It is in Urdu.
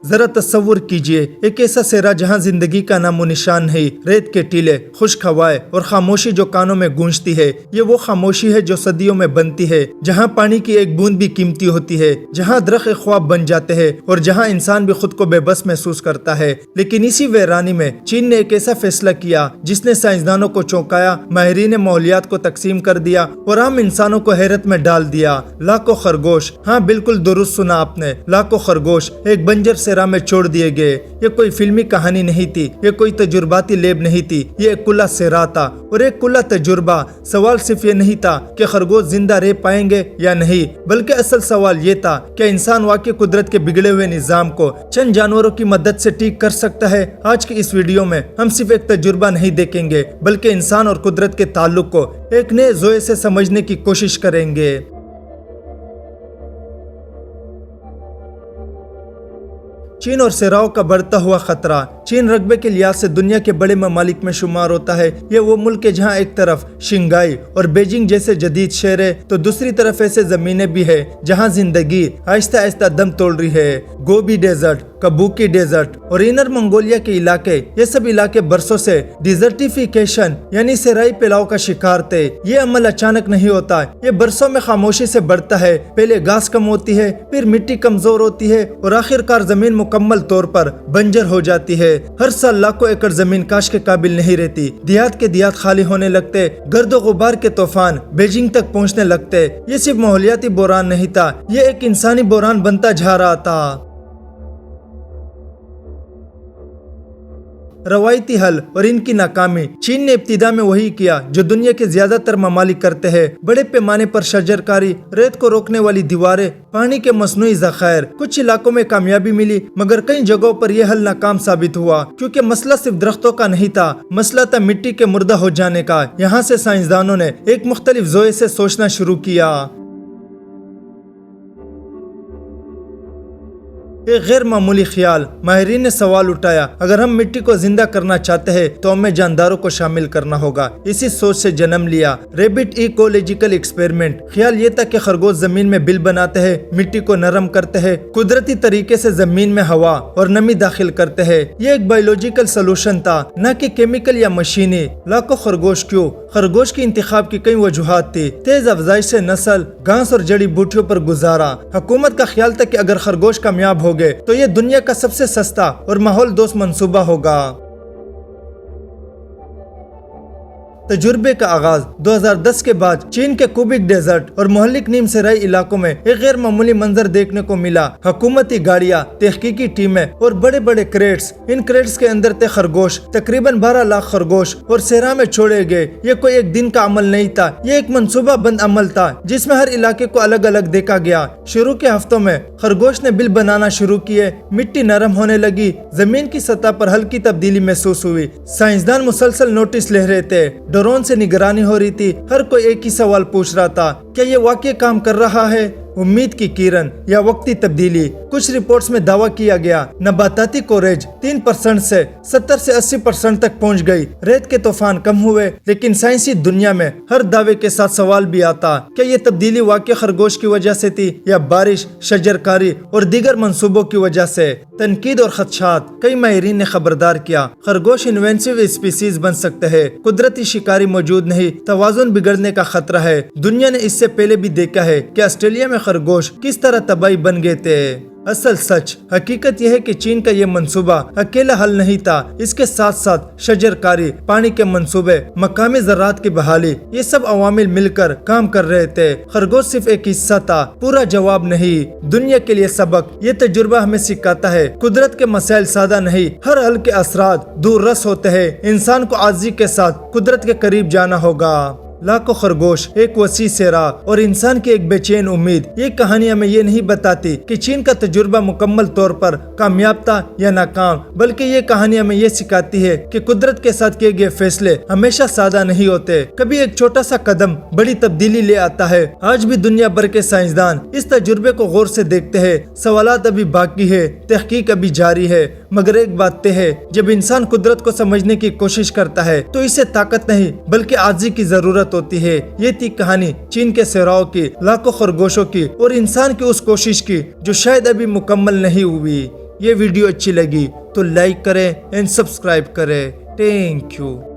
ذرا تصور کیجئے ایک ایسا صحرا جہاں زندگی کا نام و نشان نہیں، ریت کے ٹیلے، خشک ہوائیں اور خاموشی جو کانوں میں گونجتی ہے۔ یہ وہ خاموشی ہے جو صدیوں میں بنتی ہے، جہاں پانی کی ایک بوند بھی قیمتی ہوتی ہے، جہاں درخت خواب بن جاتے ہیں اور جہاں انسان بھی خود کو بے بس محسوس کرتا ہے۔ لیکن اسی ویرانی میں چین نے ایک ایسا فیصلہ کیا جس نے سائنسدانوں کو چونکایا، ماہرین ماحولیات کو تقسیم کر دیا اور عام انسانوں کو حیرت میں ڈال دیا۔ لاکھوں خرگوش، ہاں بالکل درست سنا آپ نے، لاکھوں خرگوش ایک بنجر صحرا میں چھوڑ دیے گئے۔ یہ کوئی فلمی کہانی نہیں تھی، یہ کوئی تجرباتی لیب نہیں تھی، یہ ایک کھلا صحرا تھا اور ایک کھلا تجربہ۔ سوال صرف یہ نہیں تھا کہ خرگوش زندہ رہ پائیں گے یا نہیں، بلکہ اصل سوال یہ تھا کہ انسان واقعی قدرت کے بگڑے ہوئے نظام کو چند جانوروں کی مدد سے ٹھیک کر سکتا ہے۔ آج کی اس ویڈیو میں ہم صرف ایک تجربہ نہیں دیکھیں گے، بلکہ انسان اور قدرت کے تعلق کو ایک نئے زاویے سے سمجھنے کی کوشش کریں گے۔ چین اور صحراؤں کا بڑھتا ہوا خطرہ۔ چین رقبے کے لحاظ سے دنیا کے بڑے ممالک میں شمار ہوتا ہے۔ یہ وہ ملک ہے جہاں ایک طرف شنگھائی اور بیجنگ جیسے جدید شہر ہے تو دوسری طرف ایسے زمینیں بھی ہے جہاں زندگی آہستہ آہستہ دم توڑ رہی ہے۔ گوبی ڈیزرٹ، کبوکی ڈیزرٹ اور انر منگولیا کے علاقے، یہ سب علاقے برسوں سے ڈیزرٹیفیکیشن یعنی صحرائی پھیلاؤ کا شکار تھے۔ یہ عمل اچانک نہیں ہوتا، یہ برسوں میں خاموشی سے بڑھتا ہے۔ پہلے گھاس کم ہوتی ہے، پھر مٹی کمزور ہوتی ہے اور آخر کار زمین مکمل طور پر بنجر ہو جاتی ہے۔ ہر سال لاکھوں ایکڑ زمین کاشت کے قابل نہیں رہتی، دیہات کے دیہات خالی ہونے لگتے، گرد و غبار کے طوفان بیجنگ تک پہنچنے لگتے۔ یہ صرف ماحولیاتی بحران نہیں تھا، یہ ایک انسانی بحران بنتا جا رہا تھا۔ روایتی حل اور ان کی ناکامی۔ چین نے ابتدا میں وہی کیا جو دنیا کے زیادہ تر ممالک کرتے ہیں، بڑے پیمانے پر شجرکاری، ریت کو روکنے والی دیواریں، پانی کے مصنوعی ذخائر۔ کچھ علاقوں میں کامیابی ملی مگر کئی جگہوں پر یہ حل ناکام ثابت ہوا، کیونکہ مسئلہ صرف درختوں کا نہیں تھا، مسئلہ تھا مٹی کے مردہ ہو جانے کا۔ یہاں سے سائنسدانوں نے ایک مختلف زاویے سے سوچنا شروع کیا۔ ایک غیر معمولی خیال۔ ماہرین نے سوال اٹھایا، اگر ہم مٹی کو زندہ کرنا چاہتے ہیں تو ہمیں جانداروں کو شامل کرنا ہوگا۔ اسی سوچ سے جنم لیا ریبٹ ایکولوجیکل ایکسپیریمنٹ۔ خیال یہ تھا کہ خرگوش زمین میں بل بناتے ہیں، مٹی کو نرم کرتے ہیں، قدرتی طریقے سے زمین میں ہوا اور نمی داخل کرتے ہیں۔ یہ ایک بایولوجیکل سلوشن تھا، نہ کہ کیمیکل یا مشینی۔ لاکھوں خرگوش کیوں؟ خرگوش کی انتخاب کی کئی وجوہات تھی۔ تیز افزائش سے نسل، گھاس اور جڑی بوٹیوں پر گزارا۔ حکومت کا خیال تھا کہ اگر خرگوش کامیاب ہو گئے تو یہ دنیا کا سب سے سستا اور ماحول دوست منصوبہ ہوگا۔ تجربے کا آغاز 2010 کے بعد چین کے کوبک ڈیزرٹ اور مہلک نیم صحرائی علاقوں میں ایک غیر معمولی منظر دیکھنے کو ملا۔ حکومتی گاڑیاں، تحقیقی ٹیمیں اور بڑے بڑے کریٹس۔ ان کریٹس کے اندر تھے خرگوش، تقریباً 12 لاکھ خرگوش، اور صحرا میں چھوڑے گئے۔ یہ کوئی ایک دن کا عمل نہیں تھا، یہ ایک منصوبہ بند عمل تھا جس میں ہر علاقے کو الگ الگ دیکھا گیا۔ شروع کے ہفتوں میں خرگوش نے بل بنانا شروع کیے، مٹی نرم ہونے لگی، زمین کی سطح پر ہلکی تبدیلی محسوس ہوئی۔ سائنسدان مسلسل نوٹس لے رہے تھے، ڈرون سے نگرانی ہو رہی تھی، ہر کوئی ایک ہی سوال پوچھ رہا تھا، کیا یہ واقعی کام کر رہا ہے؟ امید کی کرن یا وقتی تبدیلی؟ کچھ رپورٹس میں دعویٰ کیا گیا نباتاتی کوریج 3% سے 70 سے 80% تک پہنچ گئی، ریت کے طوفان کم ہوئے۔ لیکن سائنسی دنیا میں ہر دعوے کے ساتھ سوال بھی آتا، کیا یہ تبدیلی واقعی خرگوش کی وجہ سے تھی یا بارش، شجرکاری اور دیگر منصوبوں کی وجہ سے؟ تنقید اور خدشات۔ کئی ماہرین نے خبردار کیا، خرگوش انوینسیو اسپیسیز بن سکتے ہیں، قدرتی شکاری موجود نہیں، توازن بگڑنے کا خطرہ ہے۔ دنیا نے اس سے پہلے بھی دیکھا ہے کہ آسٹریلیا میں خرگوش کس طرح تباہی بن گئے تھے۔ اصل سچ، حقیقت یہ ہے کہ چین کا یہ منصوبہ اکیلا حل نہیں تھا، اس کے ساتھ ساتھ شجرکاری، پانی کے منصوبے، مقامی زراعت کی بحالی، یہ سب عوامل مل کر کام کر رہے تھے۔ خرگوش صرف ایک حصہ تھا، پورا جواب نہیں۔ دنیا کے لیے سبق۔ یہ تجربہ ہمیں سکھاتا ہے قدرت کے مسائل سادہ نہیں، ہر حل کے اثرات دور رس ہوتے ہیں۔ انسان کو عاجزی کے ساتھ قدرت کے قریب جانا ہوگا۔ لاکھوں خرگوش، ایک وسیع صحرا اور انسان کی ایک بے چین امید۔ یہ کہانی ہمیں یہ نہیں بتاتی کہ چین کا تجربہ مکمل طور پر کامیاب تھا یا ناکام، بلکہ یہ کہانی ہمیں یہ سکھاتی ہے کہ قدرت کے ساتھ کیے گئے فیصلے ہمیشہ سادہ نہیں ہوتے۔ کبھی ایک چھوٹا سا قدم بڑی تبدیلی لے آتا ہے۔ آج بھی دنیا بھر کے سائنسدان اس تجربے کو غور سے دیکھتے ہیں۔ سوالات ابھی باقی ہے، تحقیق ابھی جاری ہے، مگر ایک بات طے ہے، جب انسان قدرت کو سمجھنے کی کوشش کرتا ہے تو اسے طاقت نہیں بلکہ عاجزی کی ضرورت ہوتی ہے۔ یہ تھی کہانی چین کے صحراؤں کی، لاکھوں خرگوشوں کی اور انسان کی اس کوشش کی جو شاید ابھی مکمل نہیں ہوئی۔ یہ ویڈیو اچھی لگی تو لائک کریں اینڈ سبسکرائب کریں. Thank you.